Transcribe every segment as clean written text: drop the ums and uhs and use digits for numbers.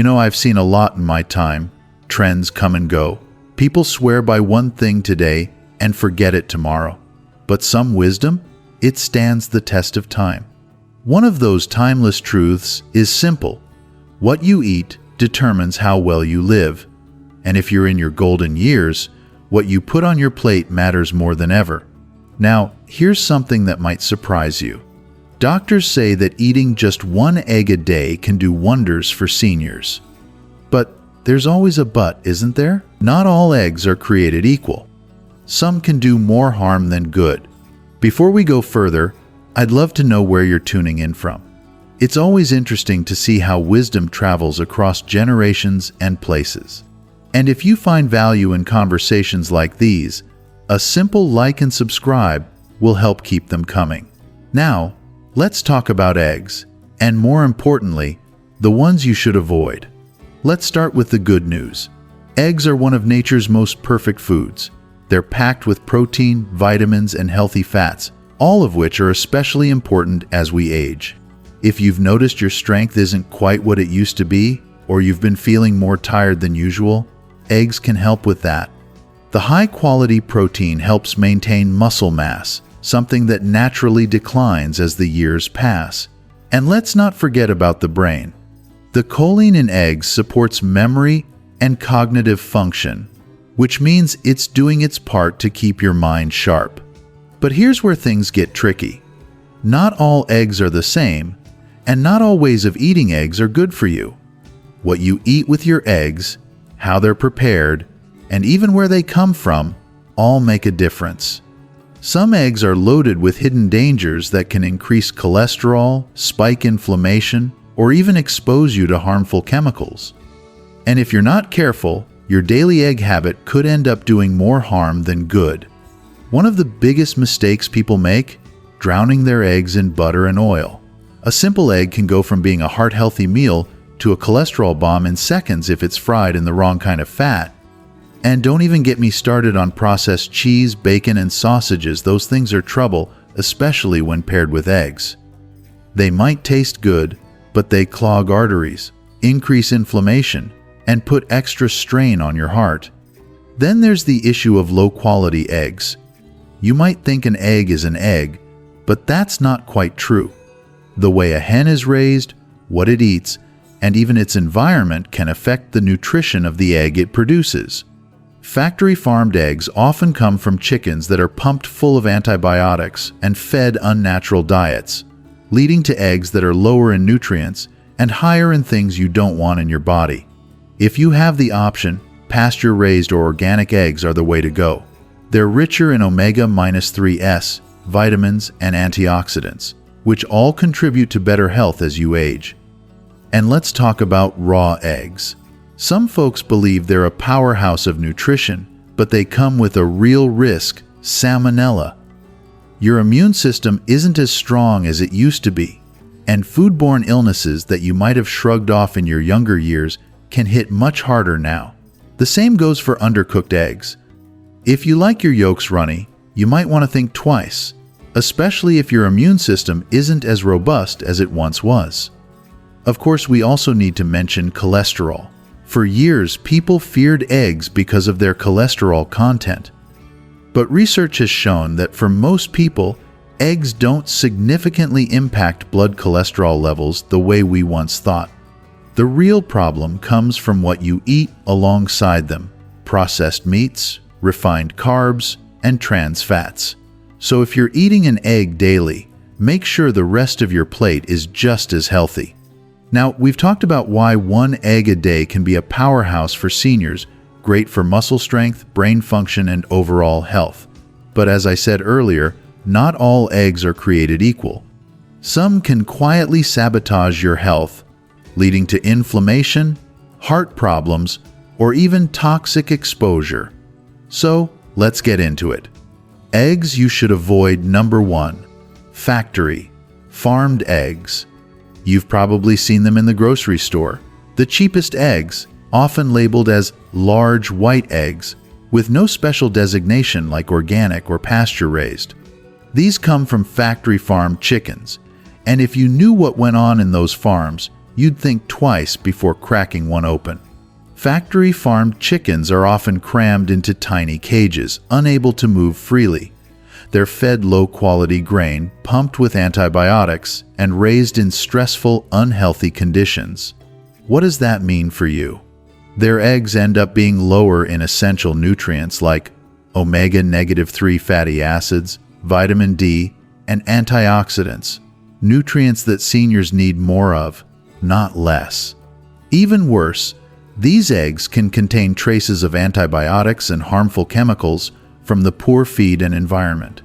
I've seen a lot in my time. Trends come and go. People swear by one thing today and forget it tomorrow. But some wisdom, it stands the test of time. One of those timeless truths is simple. What you eat determines how well you live. And if you're in your golden years, what you put on your plate matters more than ever. Now, here's something that might surprise you. Doctors say that eating just one egg a day can do wonders for seniors. But there's always a but, isn't there? Not all eggs are created equal. Some can do more harm than good. Before we go further, I'd love to know where you're tuning in from. It's always interesting to see how wisdom travels across generations and places. And if you find value in conversations like these, a simple like and subscribe will help keep them coming. Now, let's talk about eggs, and more importantly, the ones you should avoid. Let's start with the good news. Eggs are one of nature's most perfect foods. They're packed with protein, vitamins, and healthy fats, all of which are especially important as we age. If you've noticed your strength isn't quite what it used to be, or you've been feeling more tired than usual, eggs can help with that. The high-quality protein helps maintain muscle mass, something that naturally declines as the years pass. And let's not forget about the brain. The choline in eggs supports memory and cognitive function, which means it's doing its part to keep your mind sharp. But here's where things get tricky. Not all eggs are the same, and not all ways of eating eggs are good for you. What you eat with your eggs, how they're prepared, and even where they come from, all make a difference. Some eggs are loaded with hidden dangers that can increase cholesterol, spike inflammation, or even expose you to harmful chemicals. And if you're not careful, your daily egg habit could end up doing more harm than good. One of the biggest mistakes people make? Drowning their eggs in butter and oil. A simple egg can go from being a heart-healthy meal to a cholesterol bomb in seconds if it's fried in the wrong kind of fat. And don't even get me started on processed cheese, bacon, and sausages. Those things are trouble, especially when paired with eggs. They might taste good, but they clog arteries, increase inflammation, and put extra strain on your heart. Then there's the issue of low-quality eggs. You might think an egg is an egg, but that's not quite true. The way a hen is raised, what it eats, and even its environment can affect the nutrition of the egg it produces. Factory-farmed eggs often come from chickens that are pumped full of antibiotics and fed unnatural diets, leading to eggs that are lower in nutrients and higher in things you don't want in your body. If you have the option, pasture-raised or organic eggs are the way to go. They're richer in omega-3s, vitamins, and antioxidants, which all contribute to better health as you age. And let's talk about raw eggs. Some folks believe they're a powerhouse of nutrition, but they come with a real risk: salmonella. Your immune system isn't as strong as it used to be, and foodborne illnesses that you might have shrugged off in your younger years can hit much harder now. The same goes for undercooked eggs. If you like your yolks runny, you might want to think twice, especially if your immune system isn't as robust as it once was. Of course, we also need to mention cholesterol. For years, people feared eggs because of their cholesterol content. But research has shown that for most people, eggs don't significantly impact blood cholesterol levels the way we once thought. The real problem comes from what you eat alongside them: processed meats, refined carbs, and trans fats. So if you're eating an egg daily, make sure the rest of your plate is just as healthy. Now, we've talked about why one egg a day can be a powerhouse for seniors, great for muscle strength, brain function, and overall health. But as I said earlier, not all eggs are created equal. Some can quietly sabotage your health, leading to inflammation, heart problems, or even toxic exposure. So, let's get into it. Eggs you should avoid. Number 1. Factory farmed eggs. You've probably seen them in the grocery store. The cheapest eggs, often labeled as large white eggs, with no special designation like organic or pasture-raised. These come from factory-farmed chickens, and if you knew what went on in those farms, you'd think twice before cracking one open. Factory-farmed chickens are often crammed into tiny cages, unable to move freely. They're fed low-quality grain, pumped with antibiotics, and raised in stressful, unhealthy conditions. What does that mean for you? Their eggs end up being lower in essential nutrients like omega-3 fatty acids, vitamin D, and antioxidants, nutrients that seniors need more of, not less. Even worse, these eggs can contain traces of antibiotics and harmful chemicals from the poor feed and environment.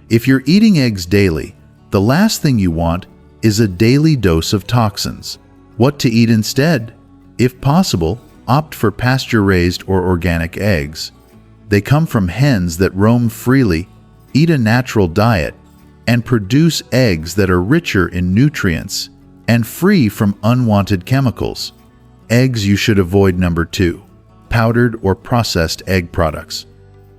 If you're eating eggs daily, the last thing you want is a daily dose of toxins. What to eat instead? If possible, opt for pasture-raised or organic eggs. They come from hens that roam freely, eat a natural diet, and produce eggs that are richer in nutrients and free from unwanted chemicals. Eggs you should avoid. Number 2. Powdered or processed egg products.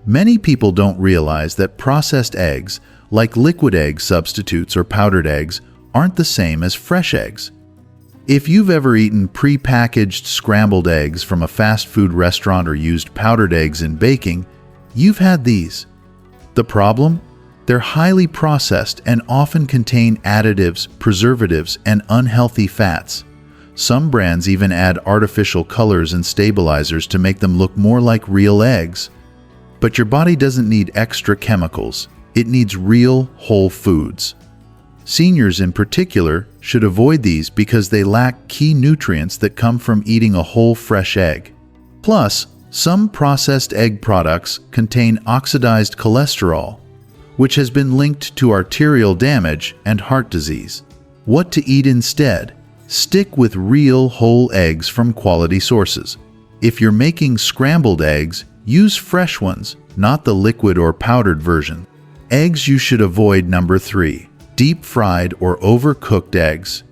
Many people don't realize that processed eggs, like liquid egg substitutes or powdered eggs, aren't the same as fresh eggs. If you've ever eaten pre-packaged scrambled eggs from a fast food restaurant or used powdered eggs in baking, you've had these. The problem? They're highly processed and often contain additives, preservatives, and unhealthy fats. Some brands even add artificial colors and stabilizers to make them look more like real eggs. But your body doesn't need extra chemicals. It needs real, whole foods. Seniors in particular should avoid these because they lack key nutrients that come from eating a whole fresh egg. Plus, some processed egg products contain oxidized cholesterol, which has been linked to arterial damage and heart disease. What to eat instead? Stick with real whole eggs from quality sources. If you're making scrambled eggs, use fresh ones, not the liquid or powdered version. Eggs you should avoid. Number 3. Deep-fried or overcooked eggs.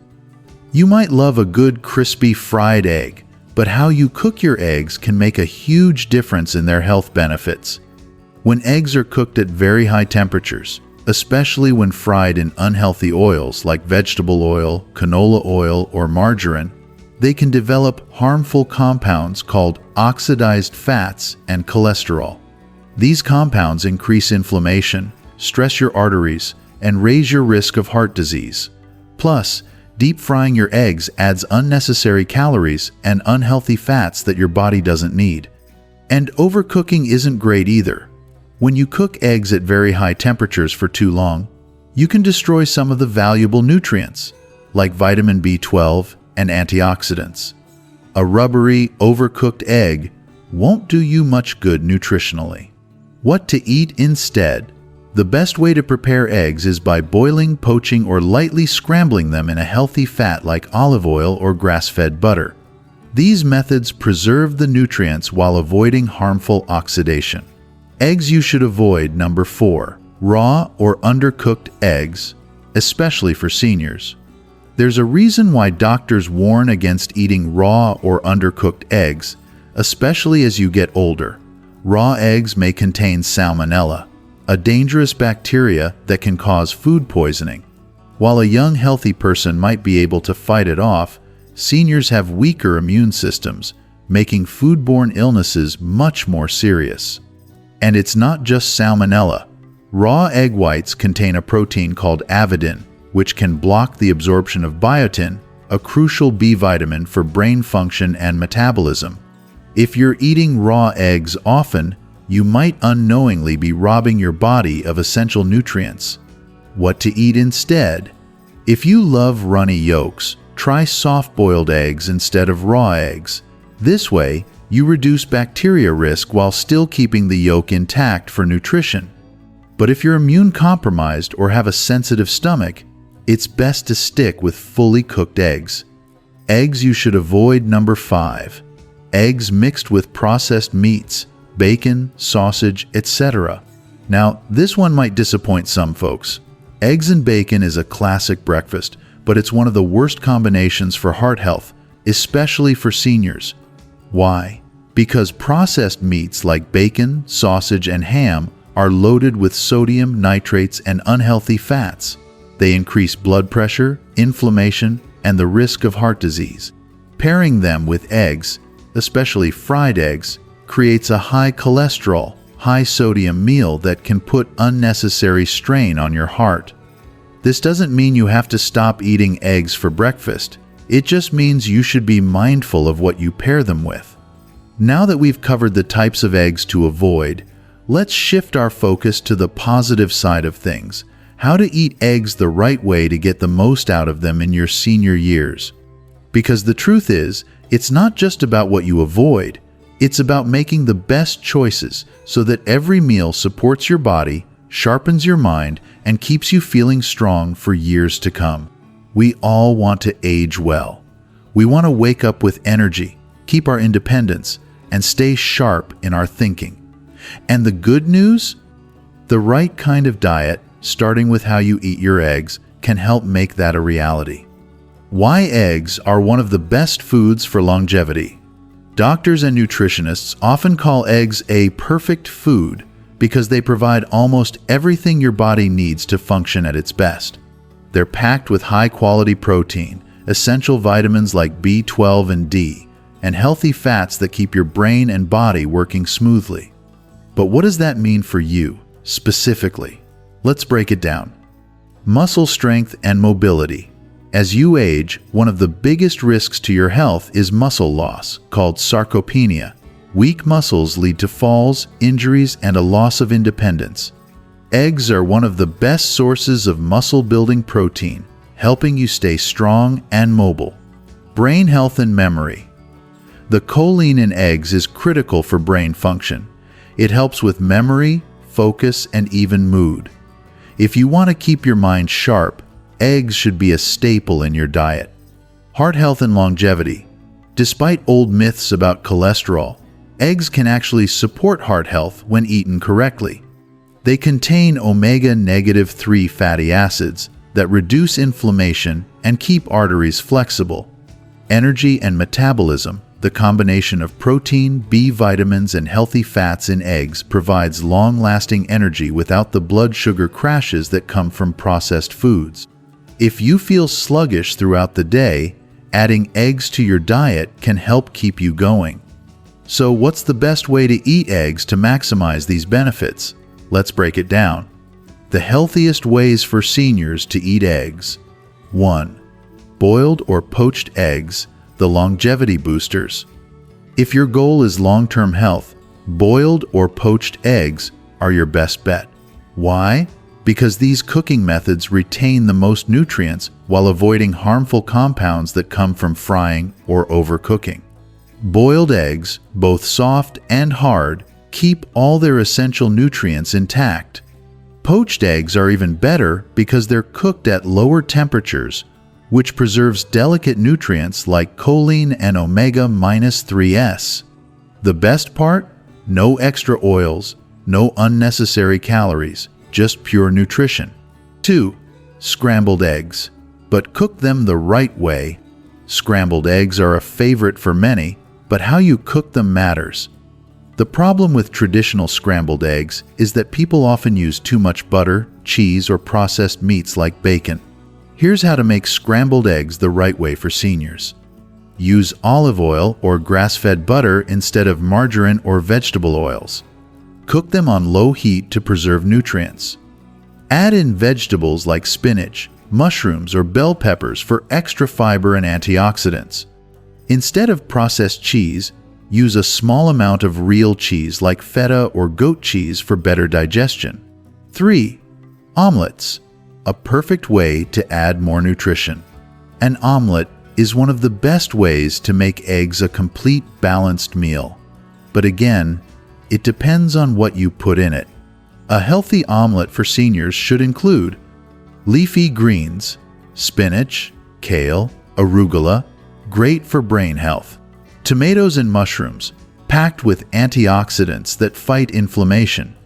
You might love a good crispy fried egg, but how you cook your eggs can make a huge difference in their health benefits. When eggs are cooked at very high temperatures, especially when fried in unhealthy oils like vegetable oil, canola oil, or margarine, they can develop harmful compounds called oxidized fats and cholesterol. These compounds increase inflammation, stress your arteries, and raise your risk of heart disease. Plus, deep frying your eggs adds unnecessary calories and unhealthy fats that your body doesn't need. And overcooking isn't great either. When you cook eggs at very high temperatures for too long, you can destroy some of the valuable nutrients, like vitamin B12 and antioxidants. A rubbery, overcooked egg won't do you much good nutritionally. What to eat instead? The best way to prepare eggs is by boiling, poaching, or lightly scrambling them in a healthy fat like olive oil or grass-fed butter. These methods preserve the nutrients while avoiding harmful oxidation. Eggs you should avoid. Number 4. Raw or undercooked eggs, especially for seniors. There's a reason why doctors warn against eating raw or undercooked eggs, especially as you get older. Raw eggs may contain salmonella, a dangerous bacteria that can cause food poisoning. While a young, healthy person might be able to fight it off, seniors have weaker immune systems, making foodborne illnesses much more serious. And it's not just salmonella. Raw egg whites contain a protein called avidin, which can block the absorption of biotin, a crucial B vitamin for brain function and metabolism. If you're eating raw eggs often, you might unknowingly be robbing your body of essential nutrients. What to eat instead? If you love runny yolks, try soft-boiled eggs instead of raw eggs. This way, you reduce bacteria risk while still keeping the yolk intact for nutrition. But if you're immune compromised or have a sensitive stomach, it's best to stick with fully cooked eggs. Eggs you should avoid. Number 5. Eggs mixed with processed meats, bacon, sausage, etc. Now, this one might disappoint some folks. Eggs and bacon is a classic breakfast, but it's one of the worst combinations for heart health, especially for seniors. Why? Because processed meats like bacon, sausage, and ham are loaded with sodium, nitrates, and unhealthy fats. They increase blood pressure, inflammation, and the risk of heart disease. Pairing them with eggs, especially fried eggs, creates a high cholesterol, high sodium meal that can put unnecessary strain on your heart. This doesn't mean you have to stop eating eggs for breakfast. It just means you should be mindful of what you pair them with. Now that we've covered the types of eggs to avoid, let's shift our focus to the positive side of things. How to eat eggs the right way to get the most out of them in your senior years. Because the truth is, it's not just about what you avoid, it's about making the best choices so that every meal supports your body, sharpens your mind, and keeps you feeling strong for years to come. We all want to age well. We want to wake up with energy, keep our independence, and stay sharp in our thinking. And the good news? The right kind of diet, starting with how you eat your eggs, can help make that a reality. Why eggs are one of the best foods for longevity. Doctors and nutritionists often call eggs a perfect food because they provide almost everything your body needs to function at its best. They're packed with high-quality protein, essential vitamins like B12 and D, and healthy fats that keep your brain and body working smoothly. But what does that mean for you, specifically? Let's break it down. Muscle strength and mobility. As you age, one of the biggest risks to your health is muscle loss, called sarcopenia. Weak muscles lead to falls, injuries, and a loss of independence. Eggs are one of the best sources of muscle-building protein, helping you stay strong and mobile. Brain health and memory. The choline in eggs is critical for brain function. It helps with memory, focus, and even mood. If you want to keep your mind sharp, eggs should be a staple in your diet. Heart health and longevity. Despite old myths about cholesterol, eggs can actually support heart health when eaten correctly. They contain omega-3 fatty acids that reduce inflammation and keep arteries flexible. Energy and metabolism. The combination of protein, B vitamins, and healthy fats in eggs provides long-lasting energy without the blood sugar crashes that come from processed foods. If you feel sluggish throughout the day, adding eggs to your diet can help keep you going. So what's the best way to eat eggs to maximize these benefits? Let's break it down. The healthiest ways for seniors to eat eggs. 1. Boiled or poached eggs, the longevity boosters. If your goal is long-term health, boiled or poached eggs are your best bet. Why? Because these cooking methods retain the most nutrients while avoiding harmful compounds that come from frying or overcooking. Boiled eggs, both soft and hard, keep all their essential nutrients intact. Poached eggs are even better because they're cooked at lower temperatures, which preserves delicate nutrients like choline and omega-3s. The best part? No extra oils, no unnecessary calories, just pure nutrition. 2. Scrambled eggs. But cook them the right way. Scrambled eggs are a favorite for many, but how you cook them matters. The problem with traditional scrambled eggs is that people often use too much butter, cheese, or processed meats like bacon. Here's how to make scrambled eggs the right way for seniors. Use olive oil or grass-fed butter instead of margarine or vegetable oils. Cook them on low heat to preserve nutrients. Add in vegetables like spinach, mushrooms, or bell peppers for extra fiber and antioxidants. Instead of processed cheese, use a small amount of real cheese like feta or goat cheese for better digestion. 3. Omelets. A perfect way to add more nutrition. An omelet is one of the best ways to make eggs a complete, balanced meal. But again, it depends on what you put in it. A healthy omelet for seniors should include leafy greens, spinach, kale, arugula, great for brain health. Tomatoes and mushrooms, packed with antioxidants that fight inflammation.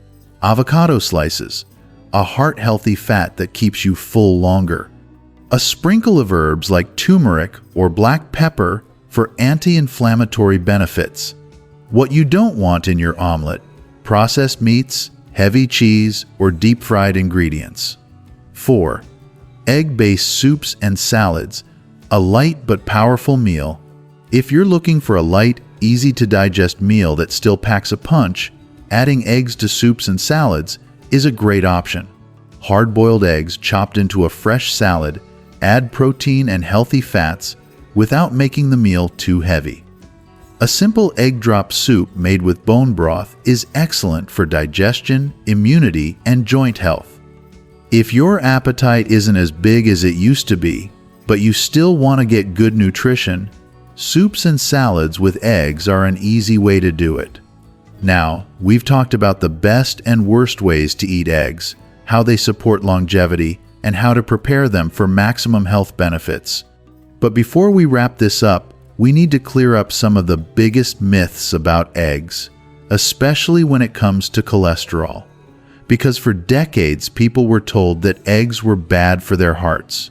Avocado slices, a heart-healthy fat that keeps you full longer. A sprinkle of herbs like turmeric or black pepper for anti-inflammatory benefits. What you don't want in your omelet: processed meats, heavy cheese, or deep-fried ingredients. 4. Egg-based soups and salads. A light but powerful meal. If you're looking for a light, easy-to-digest meal that still packs a punch, adding eggs to soups and salads is a great option. Hard-boiled eggs chopped into a fresh salad add protein and healthy fats without making the meal too heavy. A simple egg drop soup made with bone broth is excellent for digestion, immunity, and joint health. If your appetite isn't as big as it used to be, but you still want to get good nutrition, soups and salads with eggs are an easy way to do it. Now, we've talked about the best and worst ways to eat eggs, how they support longevity, and how to prepare them for maximum health benefits. But before we wrap this up, we need to clear up some of the biggest myths about eggs, especially when it comes to cholesterol. Because for decades, people were told that eggs were bad for their hearts.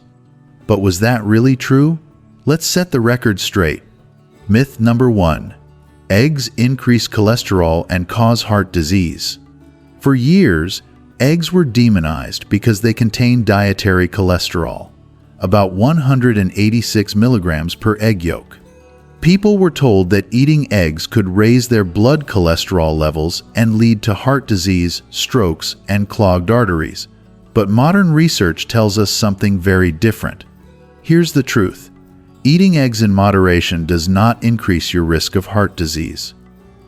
But was that really true? Let's set the record straight. Myth number 1. Eggs increase cholesterol and cause heart disease. For years, eggs were demonized because they contain dietary cholesterol, about 186 milligrams per egg yolk. People were told that eating eggs could raise their blood cholesterol levels and lead to heart disease, strokes, and clogged arteries. But modern research tells us something very different. Here's the truth. Eating eggs in moderation does not increase your risk of heart disease.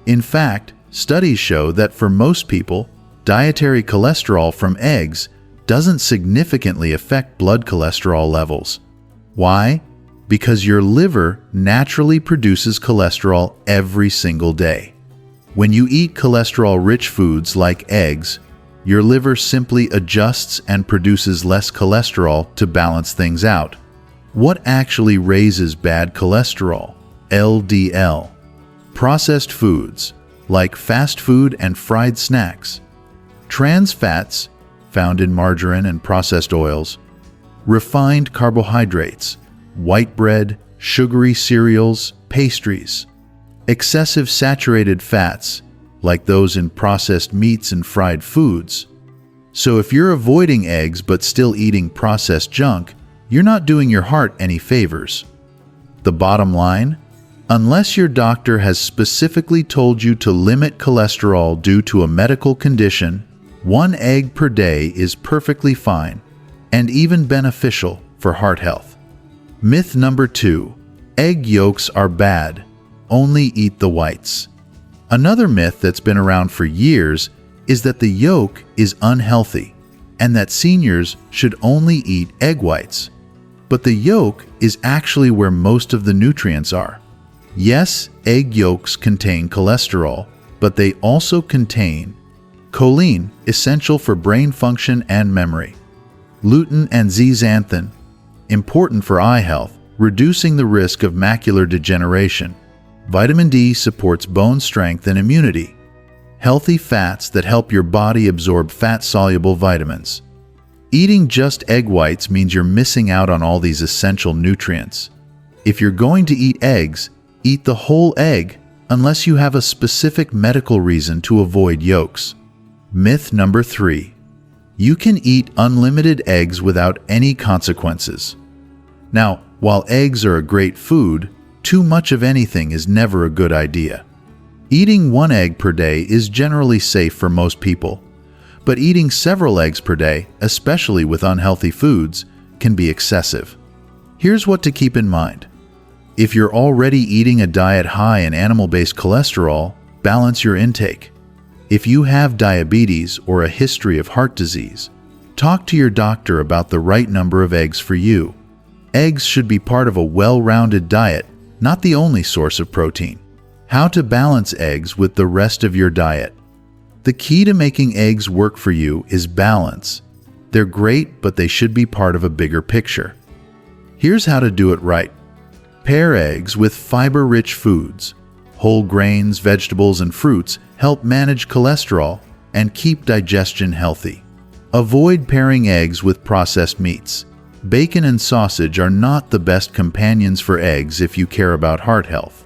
In fact, studies show that for most people, dietary cholesterol from eggs doesn't significantly affect blood cholesterol levels. Why? Because your liver naturally produces cholesterol every single day. When you eat cholesterol-rich foods like eggs, your liver simply adjusts and produces less cholesterol to balance things out. What actually raises bad cholesterol? LDL. Processed foods, like fast food and fried snacks. Trans fats, found in margarine and processed oils. Refined carbohydrates, white bread, sugary cereals, pastries. Excessive saturated fats, like those in processed meats and fried foods. So if you're avoiding eggs but still eating processed junk, you're not doing your heart any favors. The bottom line? Unless your doctor has specifically told you to limit cholesterol due to a medical condition, 1 egg per day is perfectly fine and even beneficial for heart health. Myth number 2. Egg yolks are bad. Only eat the whites. Another myth that's been around for years is that the yolk is unhealthy and that seniors should only eat egg whites. But the yolk is actually where most of the nutrients are. Yes, egg yolks contain cholesterol, but they also contain choline, essential for brain function and memory, lutein and zeaxanthin, important for eye health, reducing the risk of macular degeneration. Vitamin D supports bone strength and immunity. Healthy fats that help your body absorb fat-soluble vitamins. Eating just egg whites means you're missing out on all these essential nutrients. If you're going to eat eggs, eat the whole egg unless you have a specific medical reason to avoid yolks. Myth number 3. You can eat unlimited eggs without any consequences. Now, while eggs are a great food, too much of anything is never a good idea. Eating 1 egg per day is generally safe for most people, but eating several eggs per day, especially with unhealthy foods, can be excessive. Here's what to keep in mind. If you're already eating a diet high in animal-based cholesterol, balance your intake. If you have diabetes or a history of heart disease, talk to your doctor about the right number of eggs for you. Eggs should be part of a well-rounded diet, not the only source of protein. How to balance eggs with the rest of your diet. The key to making eggs work for you is balance. They're great, but they should be part of a bigger picture. Here's how to do it right. Pair eggs with fiber-rich foods. Whole grains, vegetables, and fruits help manage cholesterol and keep digestion healthy. Avoid pairing eggs with processed meats. Bacon and sausage are not the best companions for eggs if you care about heart health.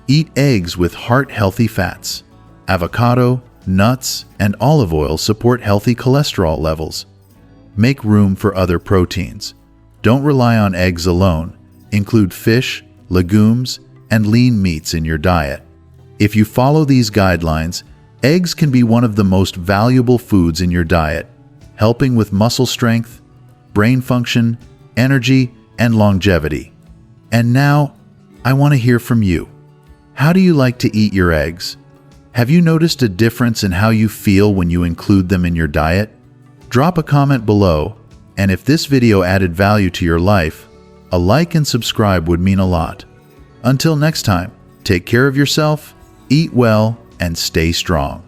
Eat eggs with heart-healthy fats. Avocado, nuts, and olive oil support healthy cholesterol levels. Make room for other proteins. Don't rely on eggs alone. Include fish, legumes, and lean meats in your diet. If you follow these guidelines, eggs can be one of the most valuable foods in your diet, helping with muscle strength, brain function, energy, and longevity. And now, I want to hear from you. How do you like to eat your eggs? Have you noticed a difference in how you feel when you include them in your diet? Drop a comment below, and if this video added value to your life, a like and subscribe would mean a lot. Until next time, take care of yourself, eat well, and stay strong.